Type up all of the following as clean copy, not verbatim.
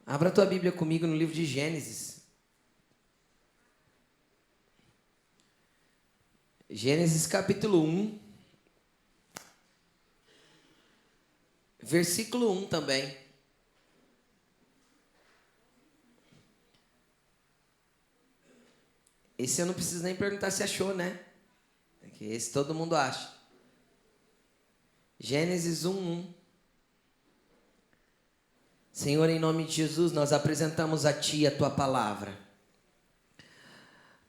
Abra tua Bíblia comigo no livro de Gênesis. Gênesis capítulo 1. Versículo 1 também. Esse eu não preciso nem perguntar se achou, né? Esse todo mundo acha. Gênesis 1:1. Senhor, em nome de Jesus, nós apresentamos a Ti a Tua palavra.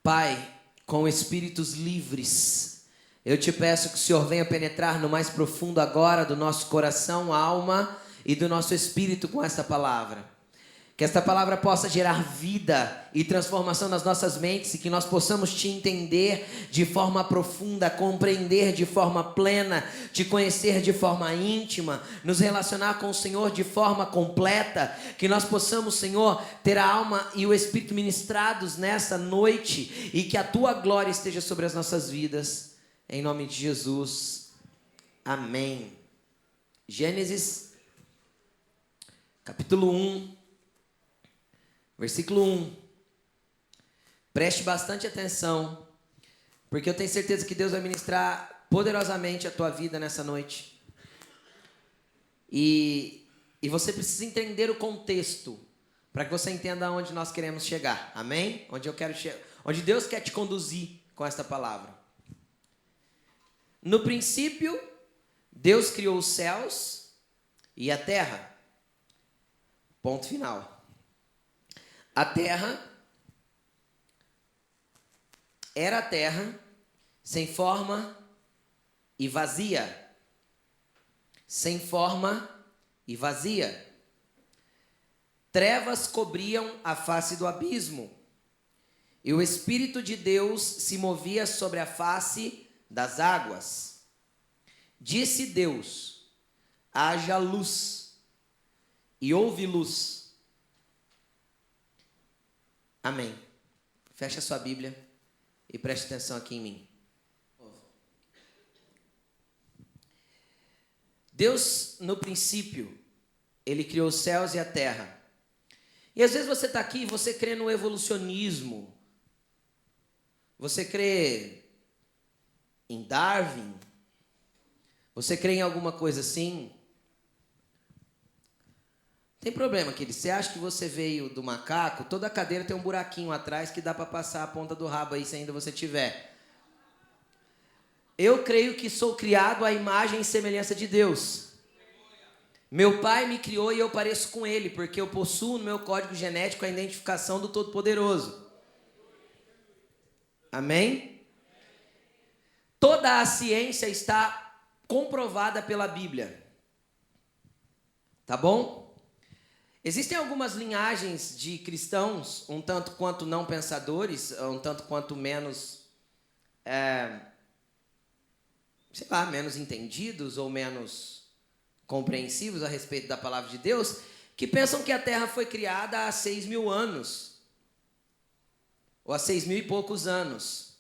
Pai, com espíritos livres, eu te peço que o Senhor venha penetrar no mais profundo agora do nosso coração, alma e do nosso espírito com esta palavra. Que esta palavra possa gerar vida e transformação nas nossas mentes e que nós possamos Te entender de forma profunda, compreender de forma plena, Te conhecer de forma íntima, nos relacionar com o Senhor de forma completa, que nós possamos, Senhor, ter a alma e o espírito ministrados nessa noite e que a Tua glória esteja sobre as nossas vidas, em nome de Jesus, amém. Gênesis, capítulo 1. Versículo 1, preste bastante atenção, porque eu tenho certeza que Deus vai ministrar poderosamente a tua vida nessa noite. E você precisa entender o contexto, para que você entenda aonde nós queremos chegar, amém? Onde Deus quer te conduzir com esta palavra. No princípio, Deus criou os céus e a terra, ponto final. A terra era a terra sem forma e vazia. Sem forma e vazia. Trevas cobriam a face do abismo, e o Espírito de Deus se movia sobre a face das águas. Disse Deus: haja luz, e houve luz. Amém. Feche a sua Bíblia e preste atenção aqui em mim. Deus, no princípio, Ele criou os céus e a terra. E às vezes você está aqui e você crê no evolucionismo. Você crê em Darwin. Você crê em alguma coisa assim. Tem problema, querido. Você acha que você veio do macaco? Toda cadeira tem um buraquinho atrás que dá para passar a ponta do rabo aí, se ainda você tiver. Eu creio que sou criado à imagem e semelhança de Deus. Meu pai me criou e eu pareço com ele, porque eu possuo no meu código genético a identificação do Todo-Poderoso. Amém? Toda a ciência está comprovada pela Bíblia. Tá bom? Existem algumas linhagens de cristãos, um tanto quanto não pensadores, um tanto quanto menos, menos entendidos ou menos compreensivos a respeito da palavra de Deus, que pensam que a Terra foi criada há 6.000 anos, ou há 6.000 e poucos anos.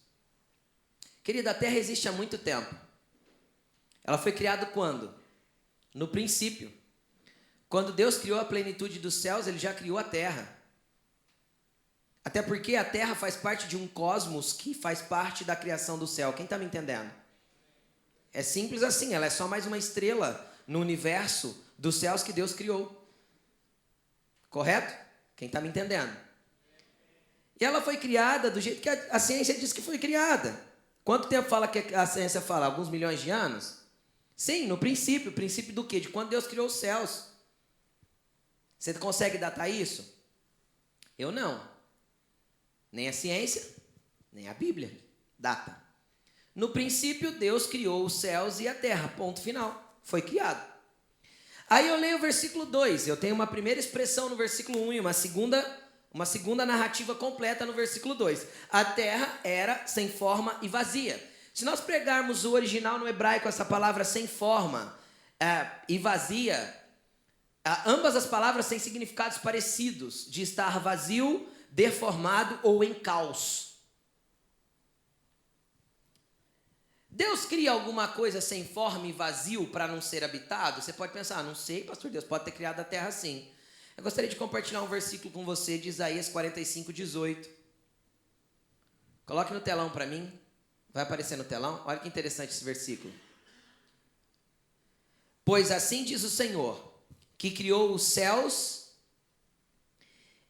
Querida, a Terra existe há muito tempo. Ela foi criada quando? No princípio. Quando Deus criou a plenitude dos céus, Ele já criou a terra. Até porque a terra faz parte de um cosmos que faz parte da criação do céu. Quem está me entendendo? É simples assim, ela é só mais uma estrela no universo dos céus que Deus criou. Correto? Quem está me entendendo? E ela foi criada do jeito que a ciência diz que foi criada. Quanto tempo fala que a ciência fala? Alguns milhões de anos? Sim, no princípio. Princípio do quê? De quando Deus criou os céus. Você consegue datar isso? Eu não. Nem a ciência, nem a Bíblia data. No princípio, Deus criou os céus e a terra. Ponto final. Foi criado. Aí eu leio o versículo 2. Eu tenho uma primeira expressão no versículo 1 e uma segunda narrativa completa no versículo 2. A terra era sem forma e vazia. Se nós pegarmos o original no hebraico, essa palavra sem forma e vazia, ambas as palavras têm significados parecidos, de estar vazio, deformado ou em caos. Deus cria alguma coisa sem forma e vazio para não ser habitado? Você pode pensar, não sei, pastor, Deus pode ter criado a terra assim. Eu gostaria de compartilhar um versículo com você de Isaías 45:18. Coloque no telão para mim. Vai aparecer no telão? Olha que interessante esse versículo. Pois assim diz o Senhor, que criou os céus,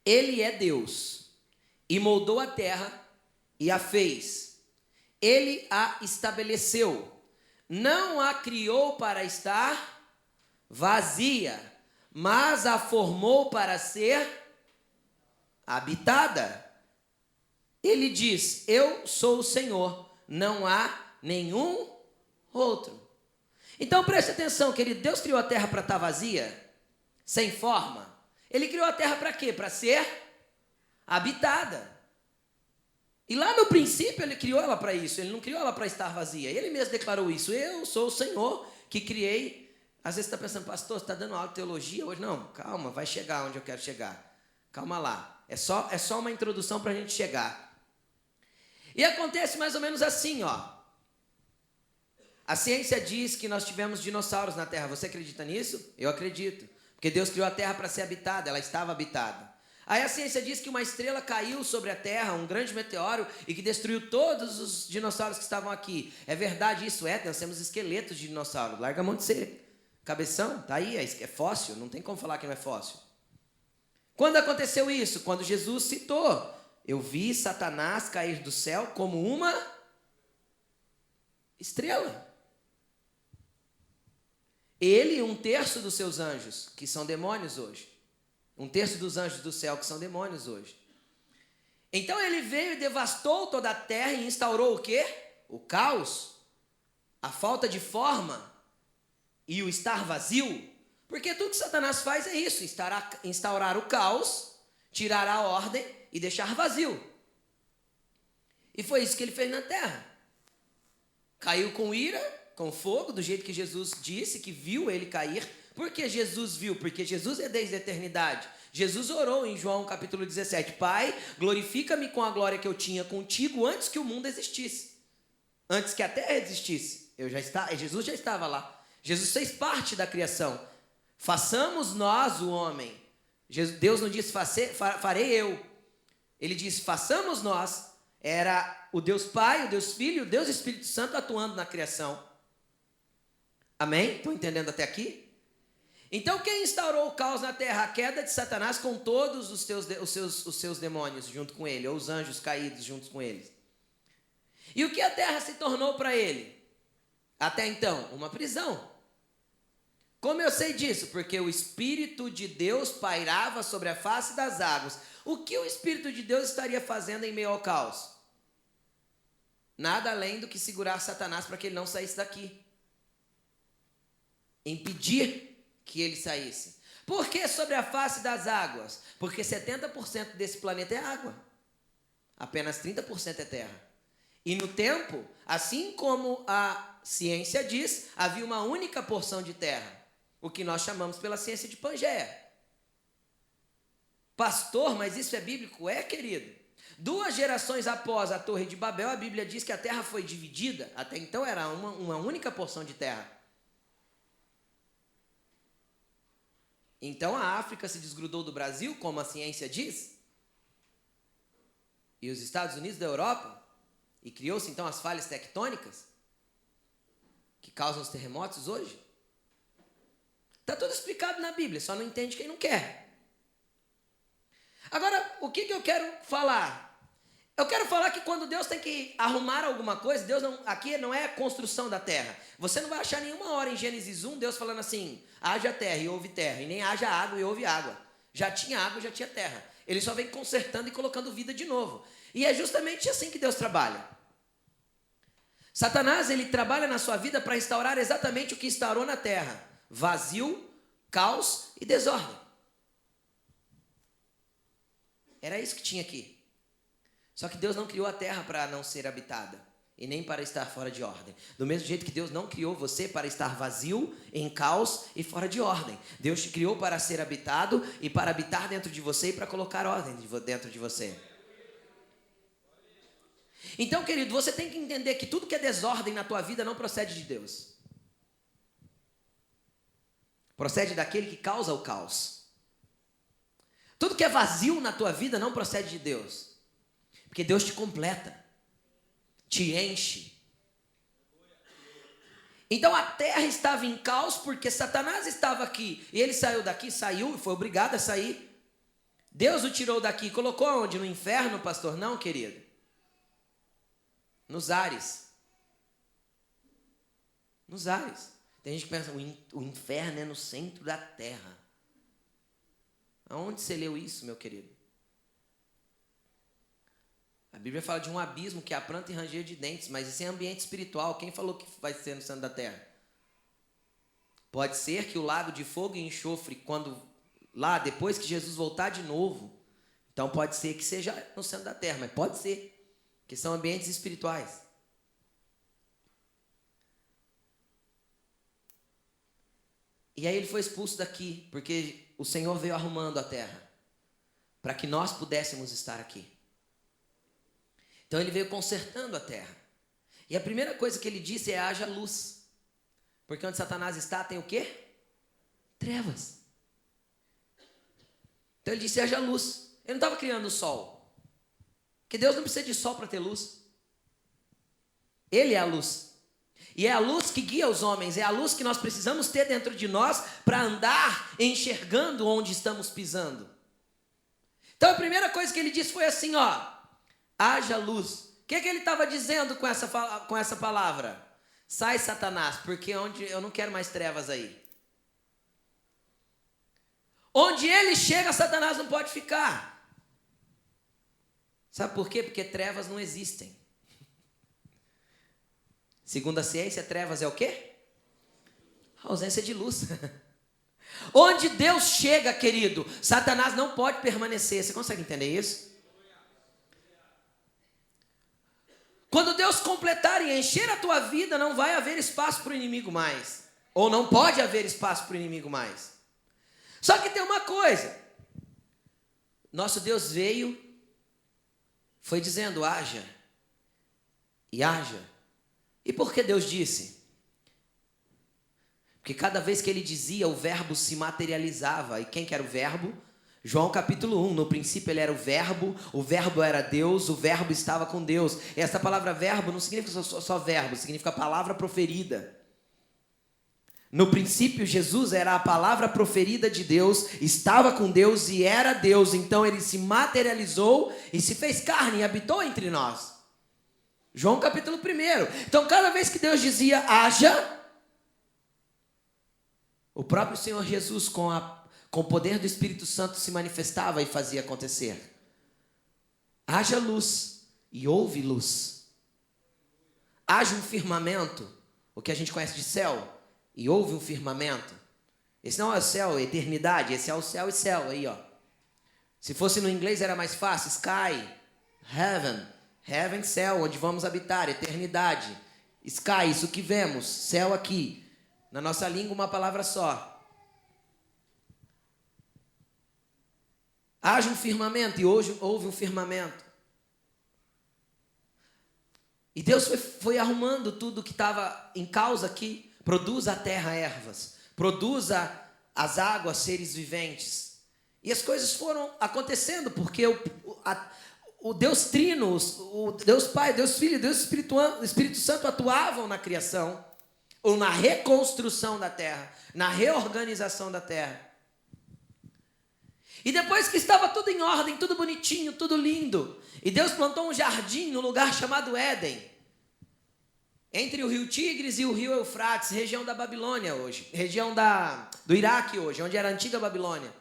Ele é Deus, e moldou a terra e a fez. Ele a estabeleceu, não a criou para estar vazia, mas a formou para ser habitada. Ele diz, eu sou o Senhor, não há nenhum outro. Então preste atenção, querido, Deus criou a terra para estar vazia, sem forma. Ele criou a terra para quê? Para ser habitada. E lá no princípio ele criou ela para isso, ele não criou ela para estar vazia. Ele mesmo declarou isso, eu sou o Senhor que criei. Às vezes você está pensando, pastor, você está dando aula de teologia hoje? Não, calma, vai chegar onde eu quero chegar. Calma lá, é só uma introdução para a gente chegar. E acontece mais ou menos assim, ó. A ciência diz que nós tivemos dinossauros na Terra, você acredita nisso? Eu acredito, porque Deus criou a Terra para ser habitada, ela estava habitada. Aí a ciência diz que uma estrela caiu sobre a Terra, um grande meteoro, e que destruiu todos os dinossauros que estavam aqui. É verdade isso? Nós temos esqueletos de dinossauro. Larga a mão de ser cabeção, tá aí, é fóssil, não tem como falar que não é fóssil. Quando aconteceu isso? Quando Jesus citou, eu vi Satanás cair do céu como uma estrela. Ele e 1/3 dos seus anjos, que são demônios hoje. 1/3 dos anjos do céu que são demônios hoje. Então ele veio e devastou toda a terra e instaurou o quê? O caos, a falta de forma e o estar vazio. Porque tudo que Satanás faz é isso, instaurar o caos, tirar a ordem e deixar vazio. E foi isso que ele fez na terra. Caiu com ira, com fogo, do jeito que Jesus disse, que viu ele cair. Por que Jesus viu? Porque Jesus é desde a eternidade. Jesus orou em João capítulo 17. Pai, glorifica-me com a glória que eu tinha contigo antes que o mundo existisse. Antes que a terra existisse. Jesus já estava lá. Jesus fez parte da criação. Façamos nós o homem. Deus não disse farei eu. Ele disse façamos nós. Era o Deus Pai, o Deus Filho e o Deus Espírito Santo atuando na criação. Amém? Estão entendendo até aqui? Então quem instaurou o caos na terra? A queda de Satanás com todos os seus demônios junto com ele, ou os anjos caídos junto com eles. E o que a terra se tornou para ele? Até então, uma prisão. Como eu sei disso? Porque o Espírito de Deus pairava sobre a face das águas. O que o Espírito de Deus estaria fazendo em meio ao caos? Nada além do que segurar Satanás para que ele não saísse daqui. Impedir que ele saísse. Por que sobre a face das águas? Porque 70% desse planeta é água. Apenas 30% é terra. E no tempo, assim como a ciência diz, havia uma única porção de terra. O que nós chamamos pela ciência de Pangeia. Pastor, mas isso é bíblico? É, querido. 2 gerações após a Torre de Babel, a Bíblia diz que a terra foi dividida. Até então era uma única porção de terra. Então a África se desgrudou do Brasil, como a ciência diz, e os Estados Unidos da Europa, e criou-se então as falhas tectônicas, que causam os terremotos hoje. Está tudo explicado na Bíblia, só não entende quem não quer. Agora, o que eu quero falar? Eu quero falar que quando Deus tem que arrumar alguma coisa, aqui não é a construção da terra. Você não vai achar nenhuma hora em Gênesis 1, Deus falando assim, haja terra e houve terra, e nem haja água e houve água. Já tinha água, já tinha terra. Ele só vem consertando e colocando vida de novo. E é justamente assim que Deus trabalha. Satanás, ele trabalha na sua vida para instaurar exatamente o que instaurou na terra. Vazio, caos e desordem. Era isso que tinha aqui. Só que Deus não criou a terra para não ser habitada e nem para estar fora de ordem. Do mesmo jeito que Deus não criou você para estar vazio, em caos e fora de ordem. Deus te criou para ser habitado e para habitar dentro de você e para colocar ordem dentro de você. Então, querido, você tem que entender que tudo que é desordem na tua vida não procede de Deus. Procede daquele que causa o caos. Tudo que é vazio na tua vida não procede de Deus. Porque Deus te completa, te enche. Então a terra estava em caos porque Satanás estava aqui. E ele saiu daqui, saiu e foi obrigado a sair. Deus o tirou daqui e colocou onde? No inferno, pastor? Não, querido. Nos ares. Nos ares. Tem gente que pensa, o inferno é no centro da terra. Aonde você leu isso, meu querido? A Bíblia fala de um abismo que é a planta e ranger de dentes, mas isso é ambiente espiritual. Quem falou que vai ser no centro da terra? Pode ser que o lago de fogo e enxofre, quando lá, depois que Jesus voltar de novo, então pode ser que seja no centro da terra, mas pode ser, que são ambientes espirituais. E aí ele foi expulso daqui, porque o Senhor veio arrumando a terra, para que nós pudéssemos estar aqui. Então ele veio consertando a terra. E a primeira coisa que ele disse é: haja luz. Porque onde Satanás está tem o quê? Trevas. Então ele disse: haja luz. Ele não estava criando o sol. Porque Deus não precisa de sol para ter luz. Ele é a luz. E é a luz que guia os homens. É a luz que nós precisamos ter dentro de nós para andar enxergando onde estamos pisando. Então a primeira coisa que ele disse foi assim, ó: haja luz. O que ele estava dizendo com essa palavra? Sai, Satanás, porque onde eu não quero mais trevas aí. Onde ele chega, Satanás não pode ficar. Sabe por quê? Porque trevas não existem. Segundo a ciência, trevas é o quê? A ausência de luz. Onde Deus chega, querido, Satanás não pode permanecer. Você consegue entender isso? Quando Deus completar e encher a tua vida, não vai haver espaço para o inimigo mais. Ou não pode haver espaço para o inimigo mais. Só que tem uma coisa. Nosso Deus veio, foi dizendo: haja. E haja. E por que Deus disse? Porque cada vez que ele dizia, o verbo se materializava. E quem que era o verbo? João capítulo 1, no princípio ele era o verbo era Deus, o verbo estava com Deus. E essa palavra verbo não significa só verbo, significa palavra proferida. No princípio Jesus era a palavra proferida de Deus, estava com Deus e era Deus. Então ele se materializou e se fez carne e habitou entre nós. João capítulo 1. Então cada vez que Deus dizia haja, o próprio Senhor Jesus com o poder do Espírito Santo se manifestava e fazia acontecer. Haja luz e houve luz. Haja um firmamento, o que a gente conhece de céu, e houve um firmamento. Esse não é o céu, é eternidade, esse é o céu e céu, aí ó. Se fosse no inglês era mais fácil, sky, heaven, heaven, céu, onde vamos habitar, eternidade. Sky, isso que vemos, céu aqui. Na nossa língua uma palavra só. Haja um firmamento, e hoje houve um firmamento. E Deus foi arrumando tudo que estava em causa aqui. Produza a terra ervas, produza as águas seres viventes. E as coisas foram acontecendo, porque o Deus Trino, o Deus Pai, Deus Filho, Deus Espírito Santo atuavam na criação, ou na reconstrução da terra, na reorganização da terra. E depois que estava tudo em ordem, tudo bonitinho, tudo lindo, e Deus plantou um jardim no lugar chamado Éden, entre o rio Tigres e o rio Eufrates, região da Babilônia hoje, região do Iraque hoje, onde era a antiga Babilônia.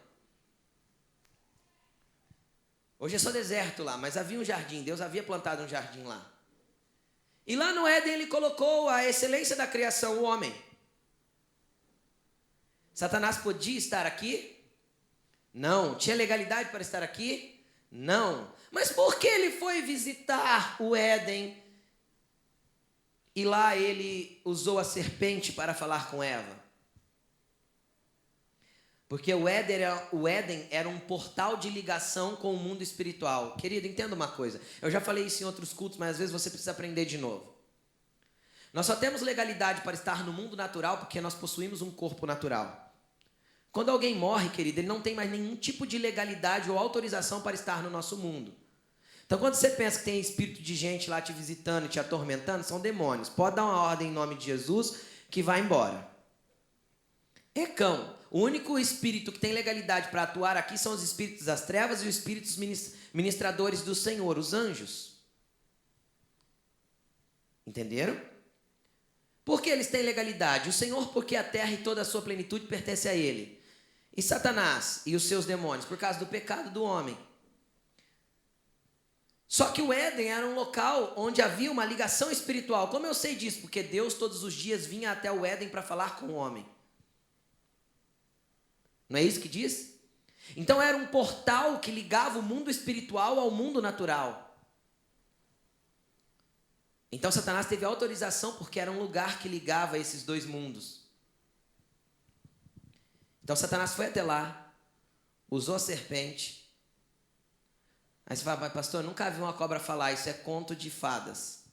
Hoje é só deserto lá, mas havia um jardim, Deus havia plantado um jardim lá. E lá no Éden ele colocou a excelência da criação, o homem. Satanás podia estar aqui? Não. Tinha legalidade para estar aqui? Não. Mas por que ele foi visitar o Éden? E lá ele usou a serpente para falar com Eva. Porque o Éden era um portal de ligação com o mundo espiritual. Querido, entenda uma coisa. Eu já falei isso em outros cultos, mas às vezes você precisa aprender de novo. Nós só temos legalidade para estar no mundo natural porque nós possuímos um corpo natural. Quando alguém morre, querido, ele não tem mais nenhum tipo de legalidade ou autorização para estar no nosso mundo. Então, quando você pensa que tem espírito de gente lá te visitando e te atormentando, são demônios. Pode dar uma ordem em nome de Jesus que vai embora. Ecão. O único espírito que tem legalidade para atuar aqui são os espíritos das trevas e os espíritos ministradores do Senhor, os anjos. Entenderam? Por que eles têm legalidade? O Senhor, porque a terra e toda a sua plenitude pertence a Ele. E Satanás e os seus demônios, por causa do pecado do homem. Só que o Éden era um local onde havia uma ligação espiritual. Como eu sei disso? Porque Deus todos os dias vinha até o Éden para falar com o homem. Não é isso que diz? Então era um portal que ligava o mundo espiritual ao mundo natural. Então Satanás teve autorização porque era um lugar que ligava esses dois mundos. Então Satanás foi até lá, usou a serpente. Aí você fala, mas pastor, eu nunca vi uma cobra falar, isso é conto de fadas.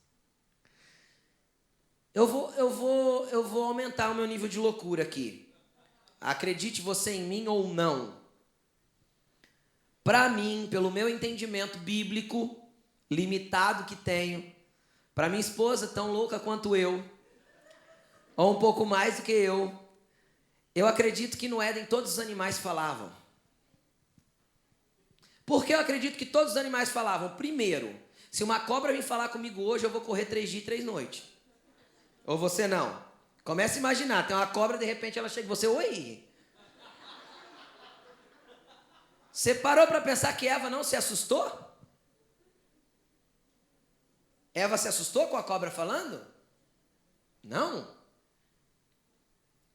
Eu vou aumentar o meu nível de loucura aqui. Acredite você em mim ou não. Para mim, pelo meu entendimento bíblico, limitado que tenho, para minha esposa, tão louca quanto eu, ou um pouco mais do que eu acredito que no Éden todos os animais falavam. Por que eu acredito que todos os animais falavam? Primeiro, se uma cobra vir falar comigo hoje, eu vou correr 3 dias e 3 noites. Ou você não? Comece a imaginar, tem uma cobra, de repente ela chega e você, oi. Você parou para pensar que Eva não se assustou? Eva se assustou com a cobra falando? Não.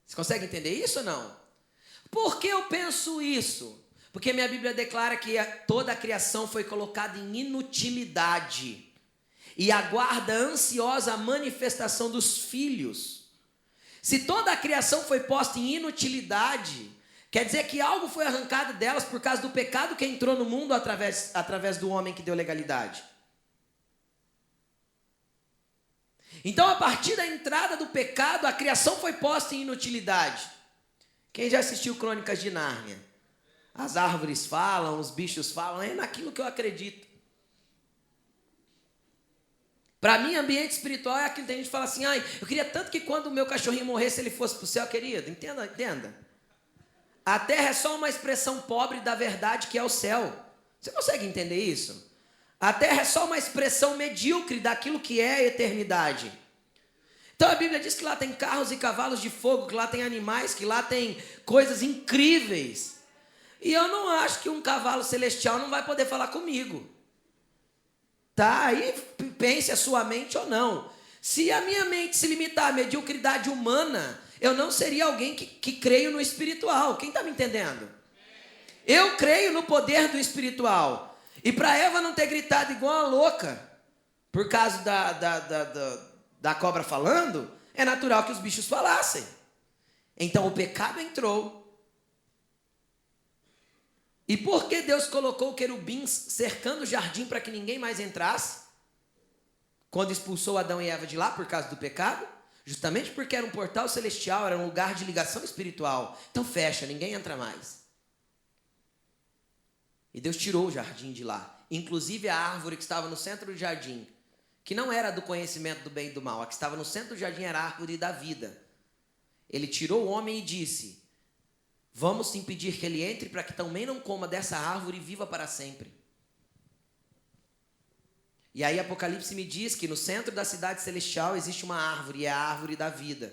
Você consegue entender isso ou não? Por que eu penso isso? Porque minha Bíblia declara que toda a criação foi colocada em inutilidade e aguarda ansiosa a manifestação dos filhos. Se toda a criação foi posta em inutilidade, quer dizer que algo foi arrancado delas por causa do pecado que entrou no mundo através do homem que deu legalidade. Então, a partir da entrada do pecado, a criação foi posta em inutilidade. Quem já assistiu Crônicas de Nárnia? As árvores falam, os bichos falam, é naquilo que eu acredito. Para mim, ambiente espiritual é aquilo que a gente fala assim, eu queria tanto que quando o meu cachorrinho morresse, ele fosse para o céu, querido. Entenda. A terra é só uma expressão pobre da verdade que é o céu. Você consegue entender isso? A terra é só uma expressão medíocre daquilo que é a eternidade. Então a Bíblia diz que lá tem carros e cavalos de fogo, que lá tem animais, que lá tem coisas incríveis. E eu não acho que um cavalo celestial não vai poder falar comigo. Tá? Aí pense a sua mente ou não. Se a minha mente se limitar à mediocridade humana, eu não seria alguém que creio no espiritual. Quem está me entendendo? Eu creio no poder do espiritual. E para Eva não ter gritado igual uma louca, por causa da cobra falando, é natural que os bichos falassem. Então o pecado entrou. E por que Deus colocou querubins cercando o jardim para que ninguém mais entrasse? Quando expulsou Adão e Eva de lá por causa do pecado? Justamente porque era um portal celestial, era um lugar de ligação espiritual. Então fecha, ninguém entra mais. E Deus tirou o jardim de lá. Inclusive a árvore que estava no centro do jardim, que não era do conhecimento do bem e do mal, a que estava no centro do jardim era a árvore da vida. Ele tirou o homem e disse, vamos impedir que ele entre para que também não coma dessa árvore e viva para sempre. E aí Apocalipse me diz que no centro da cidade celestial existe uma árvore, e é a árvore da vida.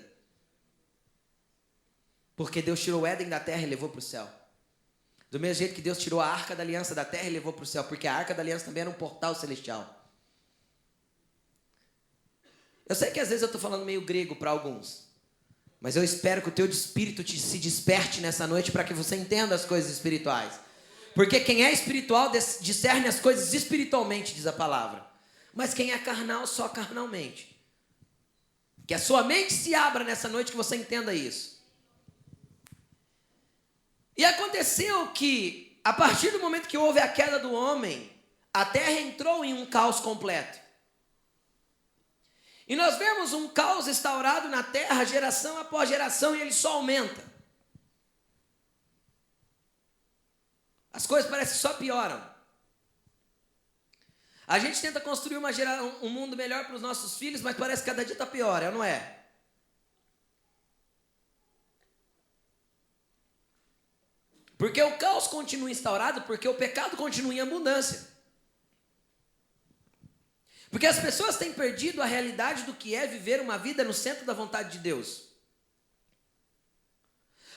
Porque Deus tirou o Éden da terra e levou para o céu. Do mesmo jeito que Deus tirou a arca da aliança da terra e levou para o céu, porque a arca da aliança também era um portal celestial. Eu sei que às vezes eu estou falando meio grego para alguns, mas eu espero que o teu espírito se desperte nessa noite para que você entenda as coisas espirituais. Porque quem é espiritual discerne as coisas espiritualmente, diz a palavra. Mas quem é carnal, só carnalmente. Que a sua mente se abra nessa noite, que você entenda isso. E aconteceu que, a partir do momento que houve a queda do homem, a terra entrou em um caos completo. E nós vemos um caos instaurado na terra, geração após geração, e ele só aumenta. As coisas parecem que só pioram. A gente tenta construir um mundo melhor para os nossos filhos, mas parece que cada dia está pior, não é? Porque o caos continua instaurado, porque o pecado continua em abundância. Porque as pessoas têm perdido a realidade do que é viver uma vida no centro da vontade de Deus.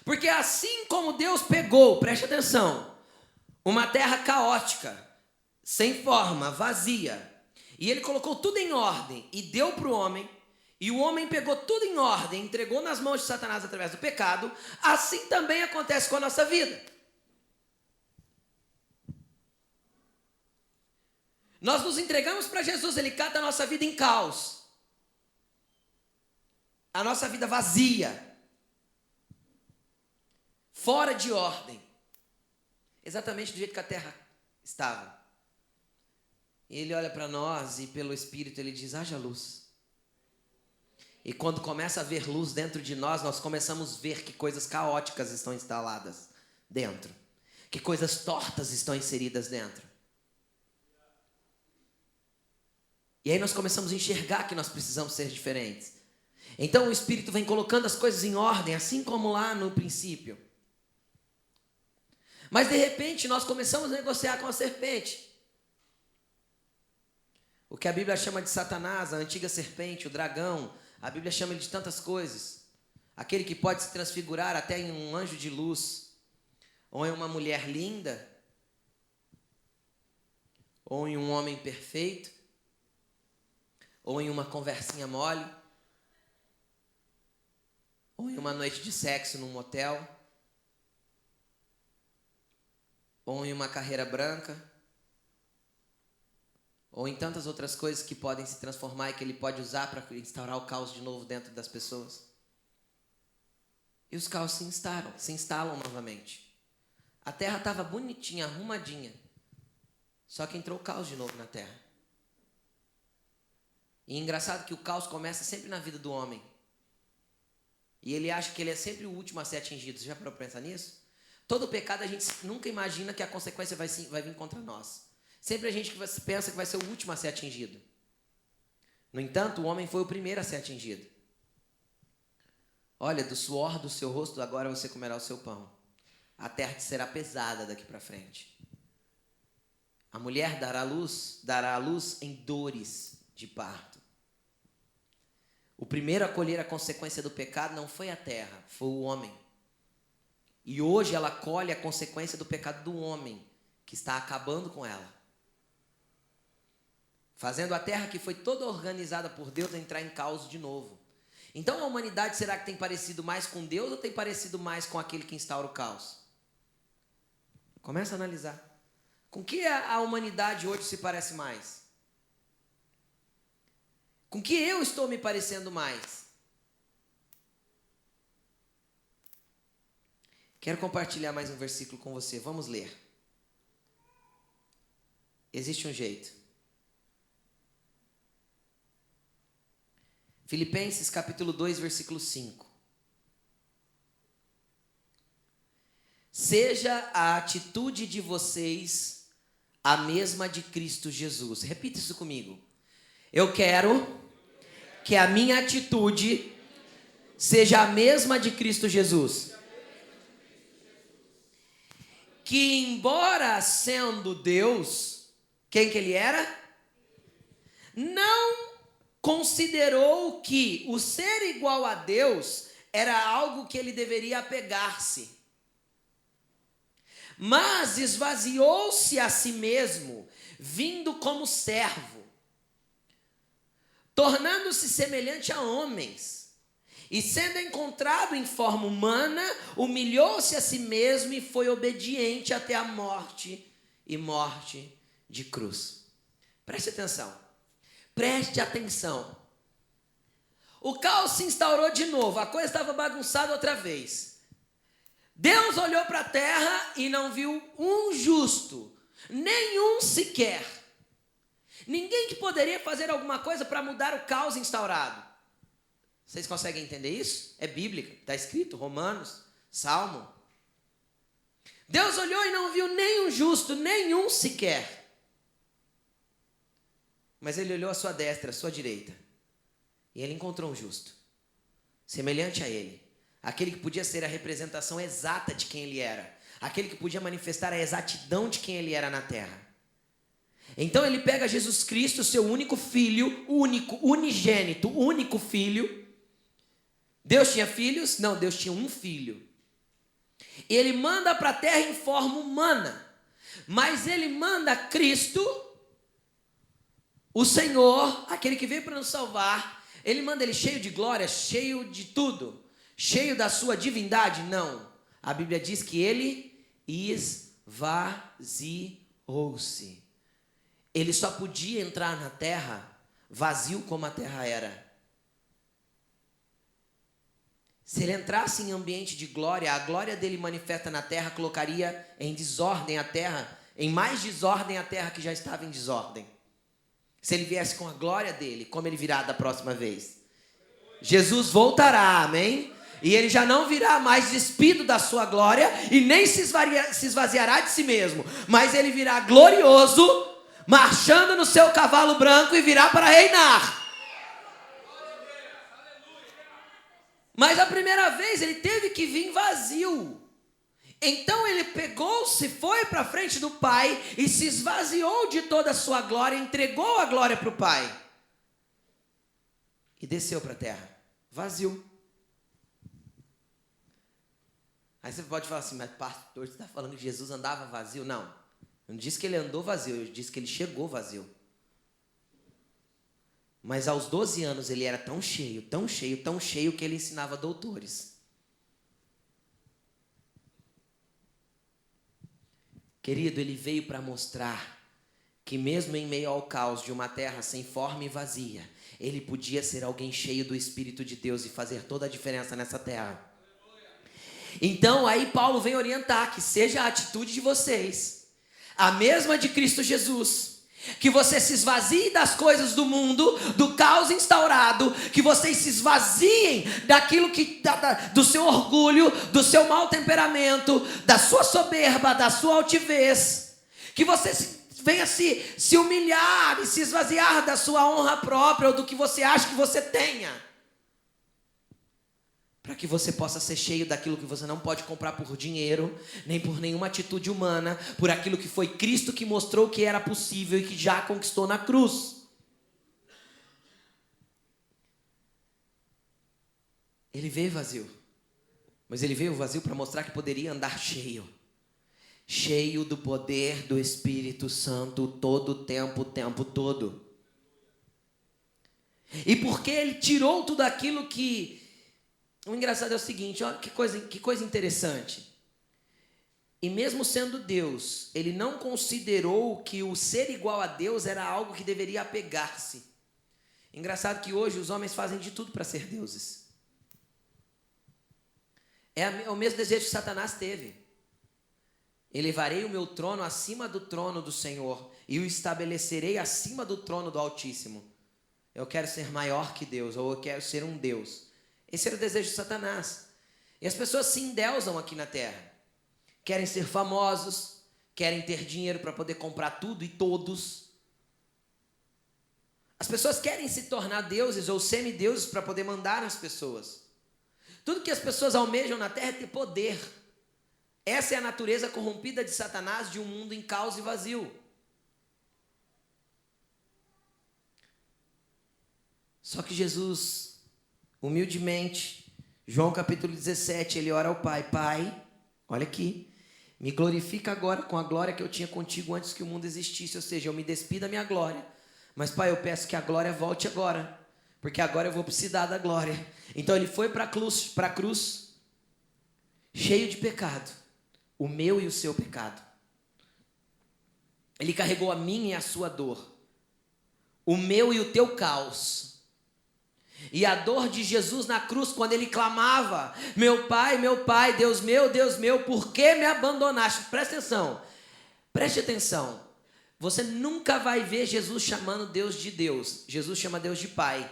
Porque assim como Deus pegou, preste atenção, uma terra caótica, sem forma, vazia, e Ele colocou tudo em ordem e deu para o homem, e o homem pegou tudo em ordem, entregou nas mãos de Satanás através do pecado, assim também acontece com a nossa vida. Nós nos entregamos para Jesus, Ele cata a nossa vida em caos. A nossa vida vazia. Fora de ordem. Exatamente do jeito que a terra estava. E Ele olha para nós e pelo Espírito Ele diz, haja luz. E quando começa a haver luz dentro de nós, nós começamos a ver que coisas caóticas estão instaladas dentro. Que coisas tortas estão inseridas dentro. E aí nós começamos a enxergar que nós precisamos ser diferentes. Então o Espírito vem colocando as coisas em ordem, assim como lá no princípio. Mas de repente nós começamos a negociar com a serpente. O que a Bíblia chama de Satanás, a antiga serpente, o dragão. A Bíblia chama ele de tantas coisas. Aquele que pode se transfigurar até em um anjo de luz. Ou em uma mulher linda. Ou em um homem perfeito. Ou em uma conversinha mole. Ou em uma noite de sexo num motel. Ou em uma carreira branca. Ou em tantas outras coisas que podem se transformar e que ele pode usar para instaurar o caos de novo dentro das pessoas. E os caos se instalam novamente. A terra estava bonitinha, arrumadinha. Só que entrou o caos de novo na terra. E é engraçado que o caos começa sempre na vida do homem. E ele acha que ele é sempre o último a ser atingido. Você já parou para pensar nisso? Todo pecado a gente nunca imagina que a consequência vai vir contra nós. Sempre a gente pensa que vai ser o último a ser atingido. No entanto, o homem foi o primeiro a ser atingido. Olha, do suor do seu rosto agora você comerá o seu pão. A terra te será pesada daqui para frente. A mulher dará à luz em dores de parto. O primeiro a colher a consequência do pecado não foi a terra, foi o homem. E hoje ela colhe a consequência do pecado do homem, que está acabando com ela. Fazendo a terra, que foi toda organizada por Deus, entrar em caos de novo. Então a humanidade será que tem parecido mais com Deus ou tem parecido mais com aquele que instaura o caos? Começa a analisar. Com que a humanidade hoje se parece mais? Com que eu estou me parecendo mais? Quero compartilhar mais um versículo com você. Vamos ler. Existe um jeito. Filipenses capítulo 2, versículo 5. Seja a atitude de vocês a mesma de Cristo Jesus. Repita isso comigo. Eu quero que a minha atitude seja a mesma de Cristo Jesus. Que embora sendo Deus, quem que ele era? Não considerou que o ser igual a Deus era algo que ele deveria apegar-se. Mas esvaziou-se a si mesmo, vindo como servo, tornando-se semelhante a homens, e sendo encontrado em forma humana, humilhou-se a si mesmo e foi obediente até a morte, e morte de cruz. Preste atenção. Preste atenção. O caos se instaurou de novo, a coisa estava bagunçada outra vez. Deus olhou para a terra e não viu um justo, nenhum sequer. Ninguém que poderia fazer alguma coisa para mudar o caos instaurado. Vocês conseguem entender isso? É bíblico, está escrito, Romanos, Salmo. Deus olhou e não viu nenhum justo, nenhum sequer. Mas ele olhou à sua destra, à sua direita. E ele encontrou um justo, semelhante a ele. Aquele que podia ser a representação exata de quem ele era. Aquele que podia manifestar a exatidão de quem ele era na terra. Então ele pega Jesus Cristo, seu único filho, único, unigênito, único filho. Deus tinha filhos? Não, Deus tinha um filho. Ele manda para a terra em forma humana. Mas ele manda Cristo, o Senhor, aquele que veio para nos salvar. Ele manda ele cheio de glória, cheio de tudo. Cheio da sua divindade? Não. A Bíblia diz que ele esvaziou-se. Ele só podia entrar na terra vazio como a terra era. Se ele entrasse em ambiente de glória, a glória dele manifesta na terra colocaria em desordem a terra, em mais desordem a terra que já estava em desordem. Se ele viesse com a glória dele, como ele virá da próxima vez? Jesus voltará, amém? E ele já não virá mais despido da sua glória e nem se esvaziará de si mesmo, mas ele virá glorioso, marchando no seu cavalo branco e virá para reinar. Mas a primeira vez ele teve que vir vazio. Então ele pegou-se, foi para frente do Pai e se esvaziou de toda a sua glória, entregou a glória para o Pai. E desceu para a terra, vazio. Aí você pode falar assim, mas pastor, você está falando que Jesus andava vazio? Não, eu não disse que ele andou vazio, eu disse que ele chegou vazio. Mas aos 12 anos ele era tão cheio, tão cheio, tão cheio que ele ensinava doutores. Querido, ele veio para mostrar que mesmo em meio ao caos de uma terra sem forma e vazia, ele podia ser alguém cheio do Espírito de Deus e fazer toda a diferença nessa terra. Então aí Paulo vem orientar que seja a atitude de vocês a mesma de Cristo Jesus, que você se esvazie das coisas do mundo, do caos instaurado, que vocês se esvaziem daquilo que do seu orgulho, do seu mau temperamento, da sua soberba, da sua altivez, que você venha se humilhar e se esvaziar da sua honra própria ou do que você acha que você tenha, para que você possa ser cheio daquilo que você não pode comprar por dinheiro, nem por nenhuma atitude humana, por aquilo que foi Cristo que mostrou que era possível e que já conquistou na cruz. Ele veio vazio, mas ele veio vazio para mostrar que poderia andar cheio. Cheio do poder do Espírito Santo todo o tempo todo. E porque ele tirou tudo aquilo que... O engraçado é o seguinte, olha que coisa interessante. E mesmo sendo Deus, ele não considerou que o ser igual a Deus era algo que deveria apegar-se. Engraçado que hoje os homens fazem de tudo para ser deuses. É o mesmo desejo que Satanás teve. Elevarei o meu trono acima do trono do Senhor e o estabelecerei acima do trono do Altíssimo. Eu quero ser maior que Deus, ou eu quero ser um Deus. Esse era o desejo de Satanás. E as pessoas se endeusam aqui na terra. Querem ser famosos, querem ter dinheiro para poder comprar tudo e todos. As pessoas querem se tornar deuses ou semideuses para poder mandar nas pessoas. Tudo que as pessoas almejam na terra é ter poder. Essa é a natureza corrompida de Satanás de um mundo em caos e vazio. Só que Jesus... humildemente, João capítulo 17, ele ora ao Pai: Pai, olha aqui, me glorifica agora com a glória que eu tinha contigo antes que o mundo existisse, ou seja, eu me despido da minha glória, mas Pai, eu peço que a glória volte agora, porque agora eu vou precisar da glória. Então ele foi para a cruz, cheio de pecado, o meu e o seu pecado. Ele carregou a minha e a sua dor, o meu e o teu caos. E a dor de Jesus na cruz, quando ele clamava: meu Pai, Deus meu, por que me abandonaste? Preste atenção. Você nunca vai ver Jesus chamando Deus de Deus. Jesus chama Deus de Pai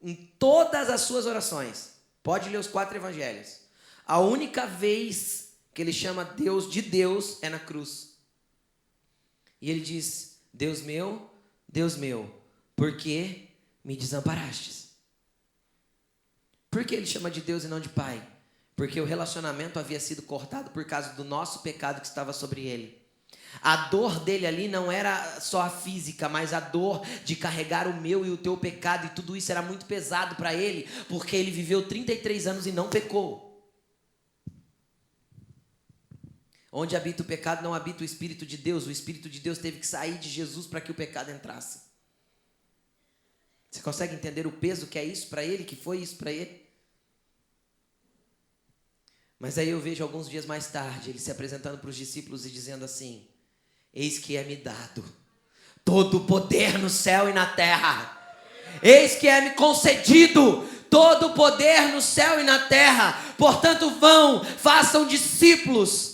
em todas as suas orações. Pode ler os 4 evangelhos. A única vez que ele chama Deus de Deus é na cruz. E ele diz: Deus meu, por que me desamparastes? Por que ele chama de Deus e não de Pai? Porque o relacionamento havia sido cortado por causa do nosso pecado que estava sobre ele. A dor dele ali não era só a física, mas a dor de carregar o meu e o teu pecado, e tudo isso era muito pesado para ele, porque ele viveu 33 anos e não pecou. Onde habita o pecado não habita o Espírito de Deus. O Espírito de Deus teve que sair de Jesus para que o pecado entrasse. Você consegue entender o peso que é isso para ele, que foi isso para ele? Mas aí eu vejo alguns dias mais tarde, ele se apresentando para os discípulos e dizendo assim: eis que é-me dado todo o poder no céu e na terra. Eis que é-me concedido todo o poder no céu e na terra. Portanto, vão, façam discípulos.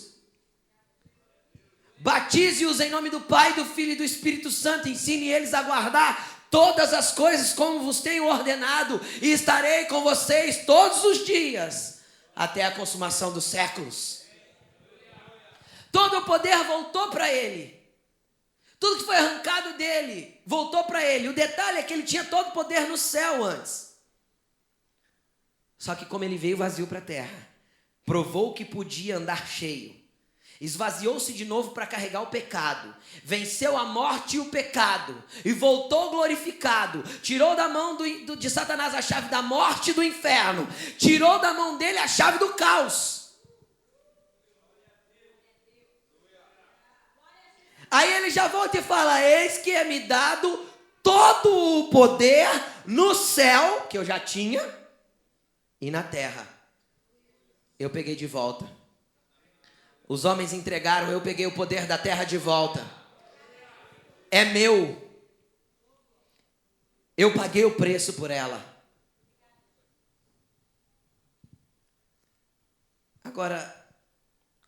Batize-os em nome do Pai, do Filho e do Espírito Santo. Ensine eles a guardar todas as coisas como vos tenho ordenado. E estarei com vocês todos os dias, até a consumação dos séculos. Todo o poder voltou para ele. Tudo que foi arrancado dele voltou para ele. O detalhe é que ele tinha todo o poder no céu antes. Só que como ele veio vazio para a terra, provou que podia andar cheio, esvaziou-se de novo para carregar o pecado, venceu a morte e o pecado, e voltou glorificado, tirou da mão de Satanás a chave da morte e do inferno, tirou da mão dele a chave do caos. Aí ele já volta e fala: eis que é-me dado todo o poder no céu, que eu já tinha, e na terra. Eu peguei de volta. Os homens entregaram, eu peguei o poder da terra de volta. É meu. Eu paguei o preço por ela. Agora,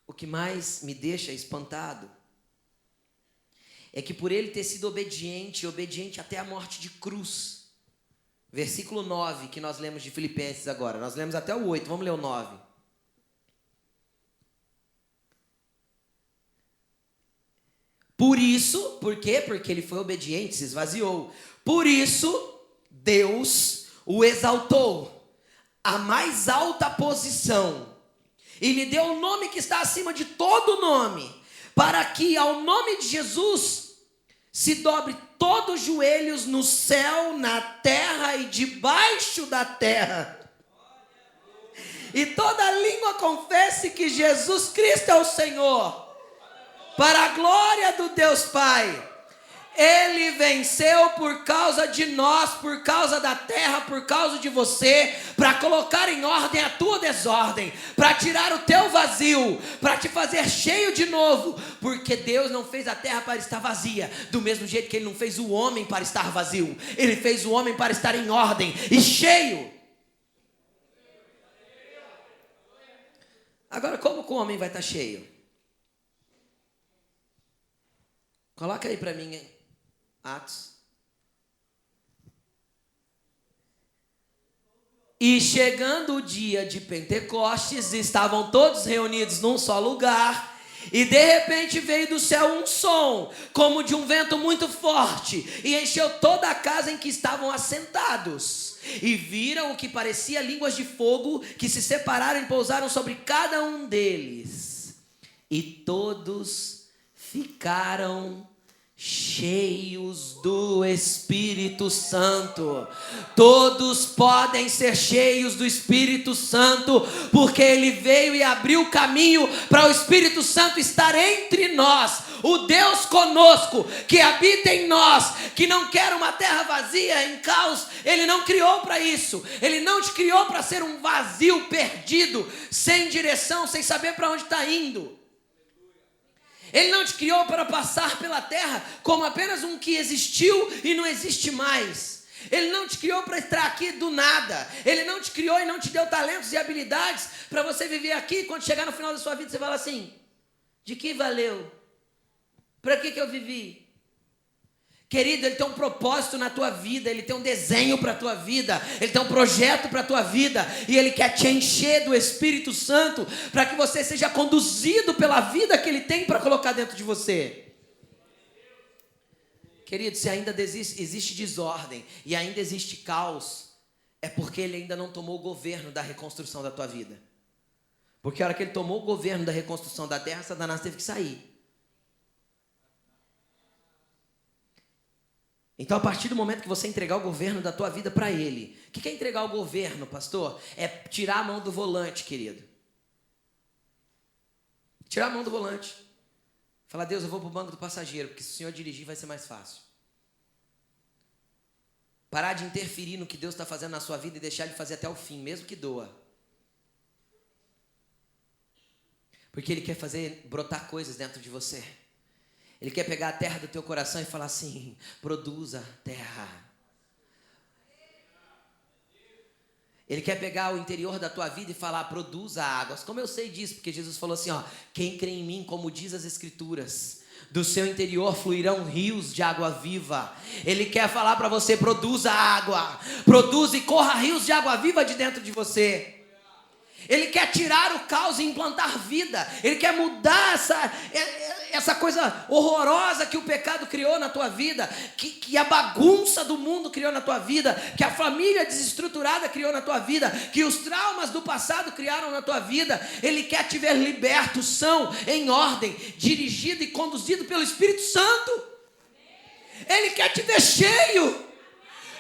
o que mais me deixa espantado é que por ele ter sido obediente até a morte de cruz. Versículo 9, que nós lemos de Filipenses agora. Nós lemos até o 8, vamos ler o 9. Por isso, por quê? Porque ele foi obediente, se esvaziou. Por isso, Deus o exaltou à mais alta posição e lhe deu o nome que está acima de todo nome, para que ao nome de Jesus se dobre todos os joelhos no céu, na terra e debaixo da terra, e toda língua confesse que Jesus Cristo é o Senhor, para a glória do Deus Pai. Ele venceu por causa de nós, por causa da terra, por causa de você, para colocar em ordem a tua desordem, para tirar o teu vazio, para te fazer cheio de novo, porque Deus não fez a terra para estar vazia, do mesmo jeito que Ele não fez o homem para estar vazio. Ele fez o homem para estar em ordem e cheio. Agora, como que o homem vai estar cheio? Coloca aí para mim, hein? Atos. E chegando o dia de Pentecostes, estavam todos reunidos num só lugar, e de repente veio do céu um som, como de um vento muito forte, e encheu toda a casa em que estavam assentados. E viram o que parecia línguas de fogo, que se separaram e pousaram sobre cada um deles. E todos ficaram cheios do Espírito Santo. Todos podem ser cheios do Espírito Santo, porque Ele veio e abriu o caminho para o Espírito Santo estar entre nós. O Deus conosco, que habita em nós, que não quer uma terra vazia, em caos. Ele não criou para isso. Ele não te criou para ser um vazio perdido, sem direção, sem saber para onde está indo. Ele não te criou para passar pela terra como apenas um que existiu e não existe mais. Ele não te criou para estar aqui do nada. Ele não te criou e não te deu talentos e habilidades para você viver aqui. E quando chegar no final da sua vida, você fala assim: de que valeu? Para que eu vivi? Querido, Ele tem um propósito na tua vida, Ele tem um desenho para a tua vida, Ele tem um projeto para a tua vida, e Ele quer te encher do Espírito Santo, para que você seja conduzido pela vida que Ele tem para colocar dentro de você. Querido, se ainda existe desordem, e ainda existe caos, é porque Ele ainda não tomou o governo da reconstrução da tua vida. Porque a hora que Ele tomou o governo da reconstrução da terra, Satanás teve que sair. Então, a partir do momento que você entregar o governo da tua vida para Ele. O que é entregar o governo, pastor? É tirar a mão do volante, querido. Tirar a mão do volante. Falar: Deus, eu vou para o banco do passageiro, porque se o Senhor dirigir vai ser mais fácil. Parar de interferir no que Deus está fazendo na sua vida e deixar Ele fazer até o fim, mesmo que doa. Porque Ele quer fazer brotar coisas dentro de você. Ele quer pegar a terra do teu coração e falar assim: produza terra. Ele quer pegar o interior da tua vida e falar: produza águas. Como eu sei disso? Porque Jesus falou assim, ó: quem crê em mim, como diz as Escrituras, do seu interior fluirão rios de água viva. Ele quer falar para você: produza água, produza e corra rios de água viva de dentro de você. Ele quer tirar o caos e implantar vida. Ele quer mudar essa coisa horrorosa que o pecado criou na tua vida, que a bagunça do mundo criou na tua vida, que a família desestruturada criou na tua vida, que os traumas do passado criaram na tua vida. Ele quer te ver liberto, são, em ordem, dirigido e conduzido pelo Espírito Santo. Ele quer te ver cheio,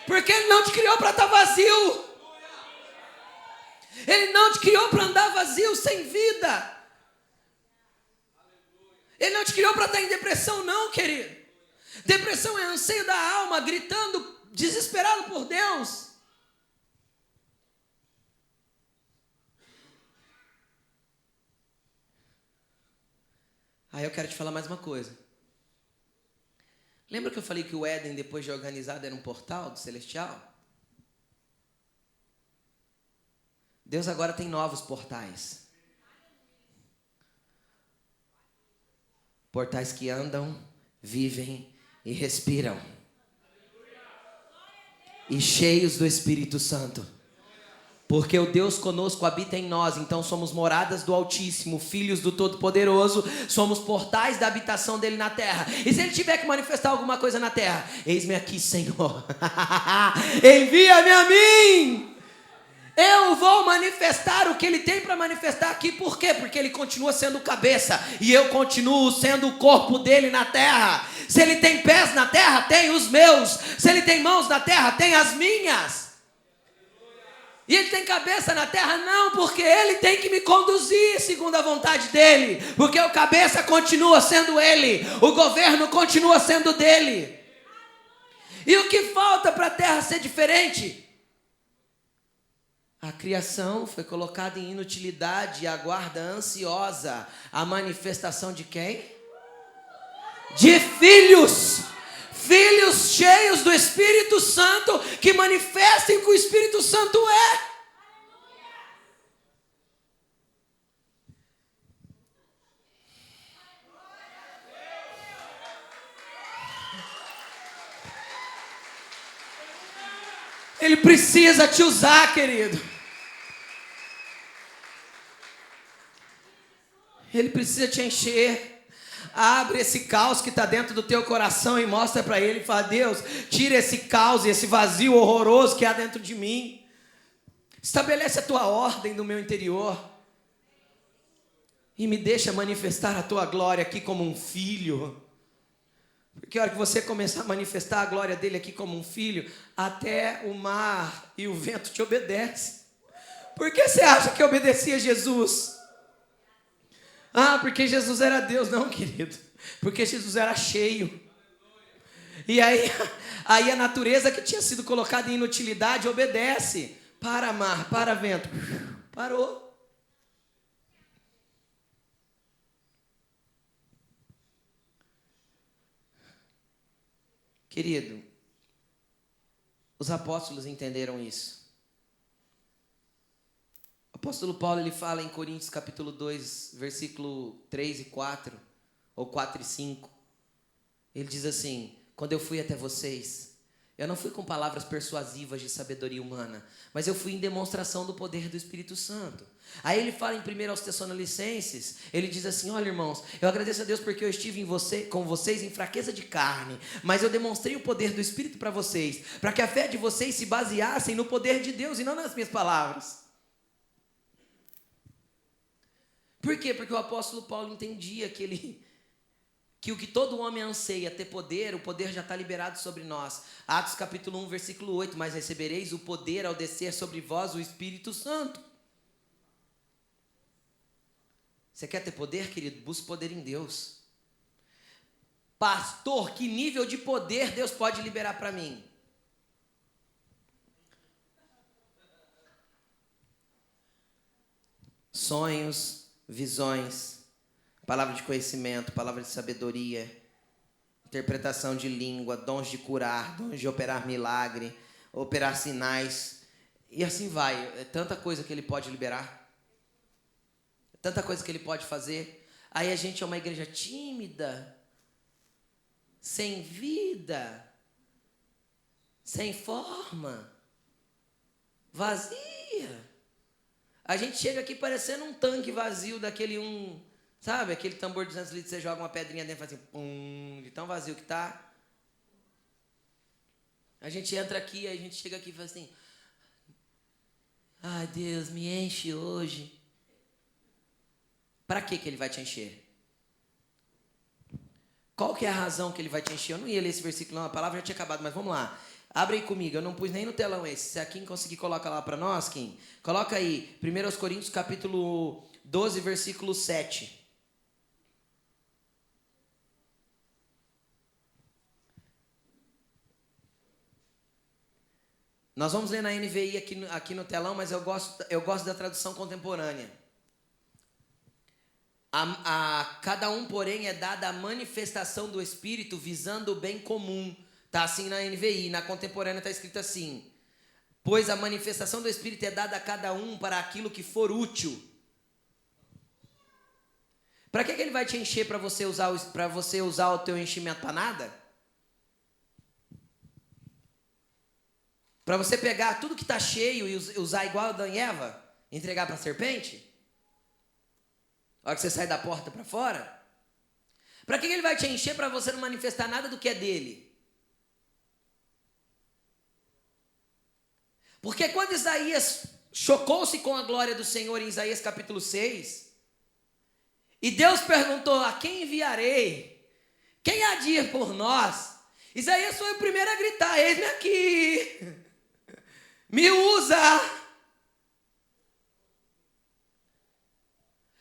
porque Ele não te criou para estar vazio. Ele não te criou para andar vazio, sem vida. Ele não te criou para estar em depressão, não, querido. Depressão é anseio da alma, gritando, desesperado por Deus. Aí eu quero te falar mais uma coisa. Lembra que eu falei que o Éden, depois de organizado, era um portal do celestial? Deus agora tem novos portais. Portais que andam, vivem e respiram. E cheios do Espírito Santo. Porque o Deus conosco habita em nós, então somos moradas do Altíssimo, filhos do Todo-Poderoso, somos portais da habitação dele na terra. E se ele tiver que manifestar alguma coisa na terra, eis-me aqui, Senhor. Envia-me a mim. Eu vou manifestar o que Ele tem para manifestar aqui. Por quê? Porque Ele continua sendo o cabeça e eu continuo sendo o corpo dele na terra. Se Ele tem pés na terra, tem os meus. Se Ele tem mãos na terra, tem as minhas. E Ele tem cabeça na terra? Não, porque Ele tem que me conduzir segundo a vontade dEle. Porque o cabeça continua sendo Ele. O governo continua sendo dEle. E o que falta para a terra ser diferente? A criação foi colocada em inutilidade e aguarda ansiosa a manifestação de quem? De filhos. Filhos cheios do Espírito Santo, que manifestem o que o Espírito Santo é. Ele precisa te usar, querido. Ele precisa te encher. Abre esse caos que está dentro do teu coração e mostra para Ele. Fala: Deus, tira esse caos e esse vazio horroroso que há dentro de mim. Estabelece a tua ordem no meu interior. E me deixa manifestar a tua glória aqui como um filho. Porque a hora que você começar a manifestar a glória dele aqui como um filho, até o mar e o vento te obedecem. Por que você acha que obedecia a Jesus? Ah, porque Jesus era Deus. Não, querido. Porque Jesus era cheio. E aí a natureza que tinha sido colocada em inutilidade obedece. Para mar, para vento. Parou. Querido, Os apóstolos entenderam isso. O apóstolo Paulo, ele fala em Coríntios capítulo 2, versículo 3 e 4, ou 4 e 5. Ele diz assim: quando eu fui até vocês, eu não fui com palavras persuasivas de sabedoria humana, mas eu fui em demonstração do poder do Espírito Santo. Aí ele fala em 1 aos Tessalonicenses, ele diz assim: olha, irmãos, eu agradeço a Deus porque eu estive com vocês em fraqueza de carne, mas eu demonstrei o poder do Espírito para vocês, para que a fé de vocês se baseassem no poder de Deus e não nas minhas palavras. Por quê? Porque o apóstolo Paulo entendia que o que todo homem anseia ter poder, o poder já está liberado sobre nós. Atos capítulo 1, versículo 8, mas recebereis o poder ao descer sobre vós o Espírito Santo. Você quer ter poder, querido? Busque poder em Deus. Pastor, que nível de poder Deus pode liberar para mim? Sonhos, visões, palavra de conhecimento, palavra de sabedoria, interpretação de língua, dons de curar, dons de operar milagre, operar sinais, e assim vai. É tanta coisa que ele pode liberar, tanta coisa que ele pode fazer. Aí a gente é uma igreja tímida, sem vida, sem forma, vazia. A gente chega aqui parecendo um tanque vazio daquele sabe, aquele tambor de 200 litros, você joga uma pedrinha dentro e faz assim, pum, de tão vazio que tá. A gente entra aqui, a gente chega aqui e fala assim: ai, Deus, me enche hoje. Para que ele vai te encher? Qual que é a razão que ele vai te encher? Eu não ia ler esse versículo, não, a palavra já tinha acabado, mas vamos lá. Abre aí comigo, eu não pus nem no telão esse. Se a Kim conseguir, coloca lá para nós, Kim. Coloca aí, 1 Coríntios capítulo 12, versículo 7. Nós vamos ler na NVI aqui no telão, mas eu gosto da tradução contemporânea. A cada um, porém, é dada a manifestação do Espírito visando o bem comum. Está assim na NVI, na contemporânea está escrito assim: pois a manifestação do Espírito é dada a cada um para aquilo que for útil. Para que ele vai te encher para você usar o teu enchimento para nada? Para você pegar tudo que está cheio e usar igual Adão e Eva? Entregar para a serpente? A hora que você sai da porta para fora? Para que ele vai te encher para você não manifestar nada do que é dele? Porque quando Isaías chocou-se com a glória do Senhor em Isaías capítulo 6, e Deus perguntou: a quem enviarei? Quem há de ir por nós? Isaías foi o primeiro a gritar: eis-me aqui, me usa.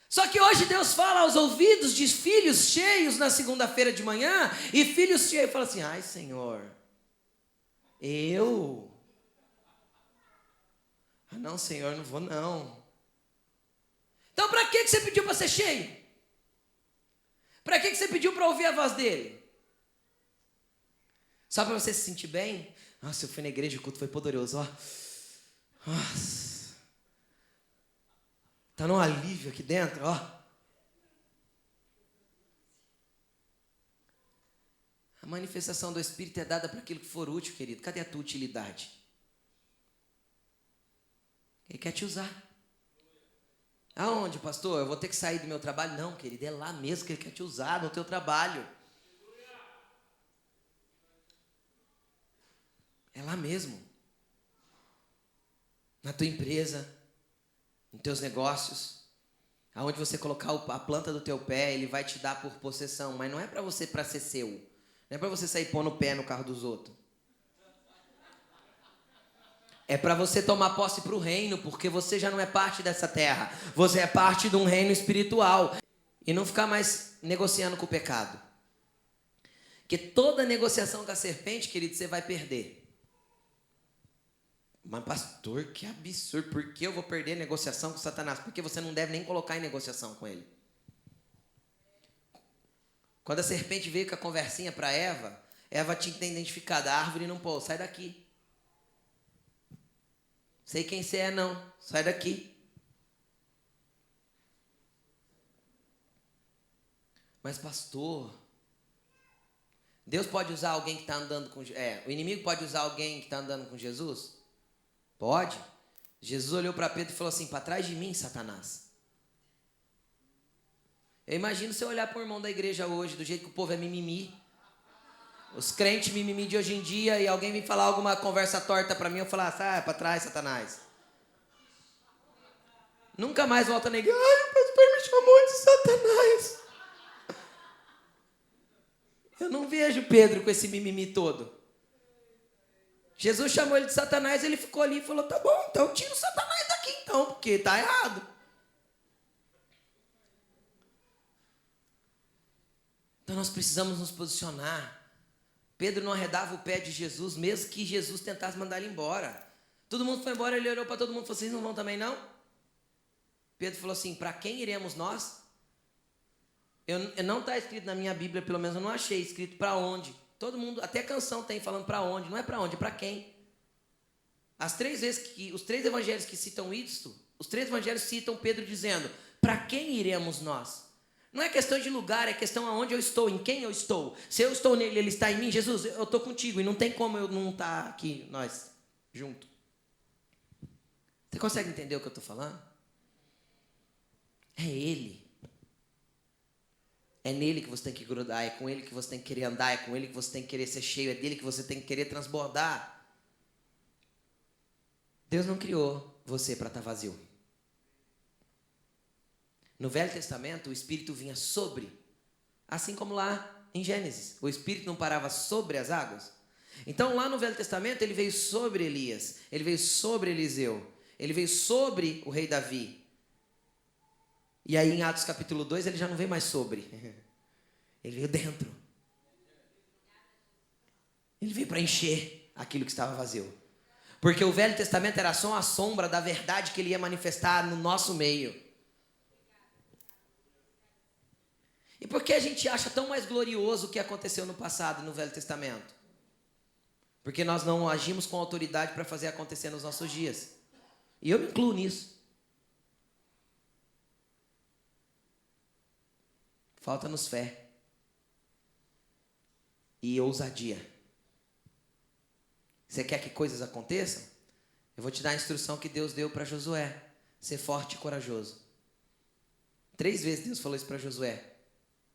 Só que hoje Deus fala aos ouvidos de filhos cheios na segunda-feira de manhã, e filhos cheios falam assim: ai, Senhor, eu? Ah, não, Senhor, não vou não. Então para que você pediu para ser cheio? Para que você pediu para ouvir a voz dele? Só para você se sentir bem? Nossa, eu fui na igreja, o culto foi poderoso, ó. Nossa. Tá num alívio aqui dentro, ó. A manifestação do Espírito é dada para aquilo que for útil, querido. Cadê a tua utilidade? Ele quer te usar. Aonde, pastor? Eu vou ter que sair do meu trabalho? Não, querido, é lá mesmo que ele quer te usar, no teu trabalho. É lá mesmo. Na tua empresa, nos teus negócios, aonde você colocar a planta do teu pé, ele vai te dar por possessão, mas não é para você, para ser seu. Não é para você sair pondo o pé no carro dos outros. É para você tomar posse para o reino, porque você já não é parte dessa terra. Você é parte de um reino espiritual. E não ficar mais negociando com o pecado. Porque toda negociação com a serpente, querido, você vai perder. Mas pastor, que absurdo. Por que eu vou perder negociação com Satanás? Porque você não deve nem colocar em negociação com ele. Quando a serpente veio com a conversinha para Eva, Eva tinha que ter identificado: a árvore não pô, sai daqui. Sei quem você é, não. Sai daqui. Mas pastor, Deus pode usar alguém que está andando com... o inimigo pode usar alguém que está andando com Jesus? Pode. Jesus olhou para Pedro e falou assim: para trás de mim, Satanás. Eu imagino você olhar para o irmão da igreja hoje, do jeito que o povo é mimimi. Os crentes mimimi de hoje em dia, e alguém vem falar alguma conversa torta para mim, eu falar: sai para trás, Satanás. Nunca mais volta na igreja. Ai, o pastor me chamou de Satanás. Eu não vejo Pedro com esse mimimi todo. Jesus chamou ele de Satanás, ele ficou ali e falou: tá bom, então tira o Satanás daqui então, porque tá errado. Então nós precisamos nos posicionar. Pedro não arredava o pé de Jesus, mesmo que Jesus tentasse mandar ele embora. Todo mundo foi embora, ele olhou para todo mundo e falou: vocês não vão também não? Pedro falou assim: para quem iremos nós? Não está escrito na minha Bíblia, pelo menos eu não achei escrito para onde. Todo mundo, até canção tem falando para onde. Não é para onde, é para quem. Os três evangelhos que citam isso, os três evangelhos citam Pedro dizendo: para quem iremos nós? Não é questão de lugar, é questão aonde eu estou, em quem eu estou. Se eu estou nele, ele está em mim. Jesus, eu estou contigo e não tem como eu não estar aqui, nós, junto. Você consegue entender o que eu estou falando? É ele. É nele que você tem que grudar, é com ele que você tem que querer andar, é com ele que você tem que querer ser cheio, é dele que você tem que querer transbordar. Deus não criou você para estar vazio. No Velho Testamento, o Espírito vinha sobre, assim como lá em Gênesis, o Espírito não parava sobre as águas. Então lá no Velho Testamento ele veio sobre Elias, ele veio sobre Eliseu, ele veio sobre o rei Davi. E aí em Atos capítulo 2 ele já não veio mais sobre, ele veio dentro. Ele veio para encher aquilo que estava vazio. Porque o Velho Testamento era só uma sombra da verdade que ele ia manifestar no nosso meio. E por que a gente acha tão mais glorioso o que aconteceu no passado, no Velho Testamento? Porque nós não agimos com autoridade para fazer acontecer nos nossos dias. E eu me incluo nisso. Falta-nos fé e ousadia. Você quer que coisas aconteçam? Eu vou te dar a instrução que Deus deu para Josué: ser forte e corajoso. 3 vezes Deus falou isso para Josué.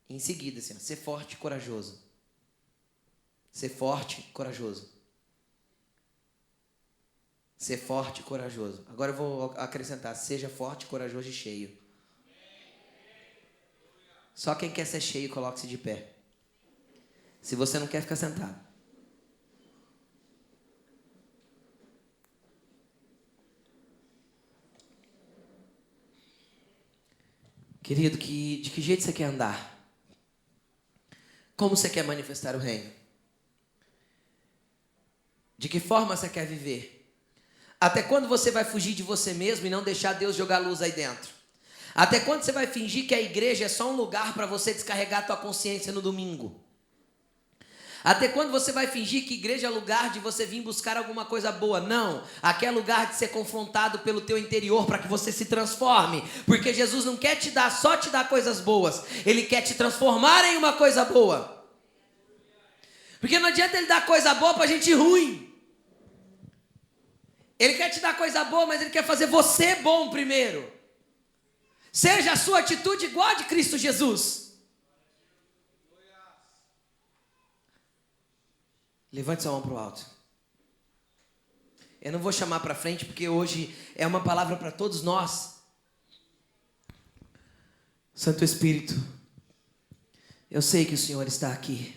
Em seguida, assim, ser forte e corajoso. Ser forte e corajoso. Ser forte e corajoso. Agora eu vou acrescentar: seja forte, corajoso e cheio. Só quem quer ser cheio, coloque-se de pé. Se você não quer, ficar sentado. Querido, de que jeito você quer andar? Como você quer manifestar o reino? De que forma você quer viver? Até quando você vai fugir de você mesmo e não deixar Deus jogar luz aí dentro? Até quando você vai fingir que a igreja é só um lugar para você descarregar a tua consciência no domingo? Até quando você vai fingir que igreja é lugar de você vir buscar alguma coisa boa? Não, aqui é lugar de ser confrontado pelo teu interior para que você se transforme. Porque Jesus não quer só te dar coisas boas, Ele quer te transformar em uma coisa boa. Porque não adianta Ele dar coisa boa para gente ruim. Ele quer te dar coisa boa, mas Ele quer fazer você bom primeiro. Seja a sua atitude igual a de Cristo Jesus. Levante sua mão para o alto. Eu não vou chamar para frente porque hoje é uma palavra para todos nós. Santo Espírito, eu sei que o Senhor está aqui.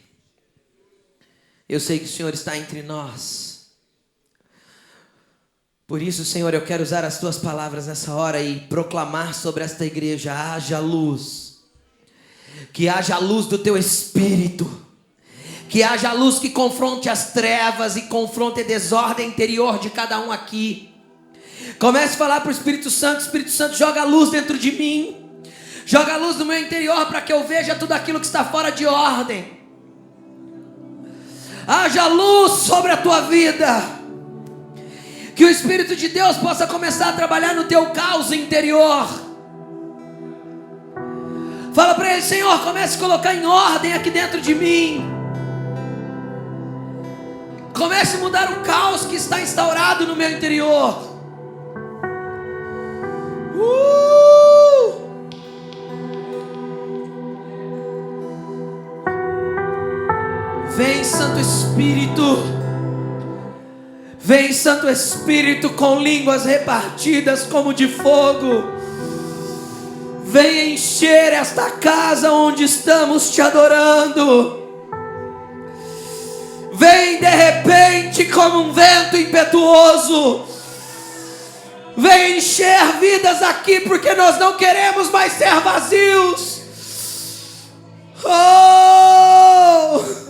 Eu sei que o Senhor está entre nós. Por isso, Senhor, eu quero usar as tuas palavras nessa hora e proclamar sobre esta igreja: haja luz. Que haja luz do teu Espírito. Que haja luz que confronte as trevas e confronte a desordem interior de cada um aqui. Comece a falar para o Espírito Santo: Espírito Santo, joga a luz dentro de mim. Joga a luz no meu interior para que eu veja tudo aquilo que está fora de ordem. Haja luz sobre a tua vida. Que o Espírito de Deus possa começar a trabalhar no teu caos interior. Fala para Ele: Senhor, comece a colocar em ordem aqui dentro de mim. Comece a mudar o caos que está instaurado no meu interior. Vem, Santo Espírito. Vem, Santo Espírito, com línguas repartidas como de fogo. Vem encher esta casa onde estamos te adorando. Vem de repente como um vento impetuoso. Vem encher vidas aqui, porque nós não queremos mais ser vazios. Oh!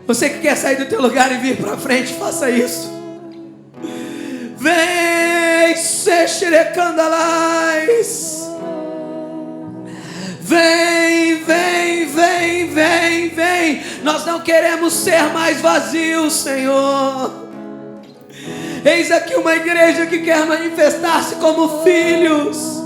Você que quer sair do teu lugar e vir para frente, faça isso. Vem, Sexerecandalais. Vem, vem, vem, vem, vem. Nós não queremos ser mais vazios, Senhor. Eis aqui uma igreja que quer manifestar-se como filhos.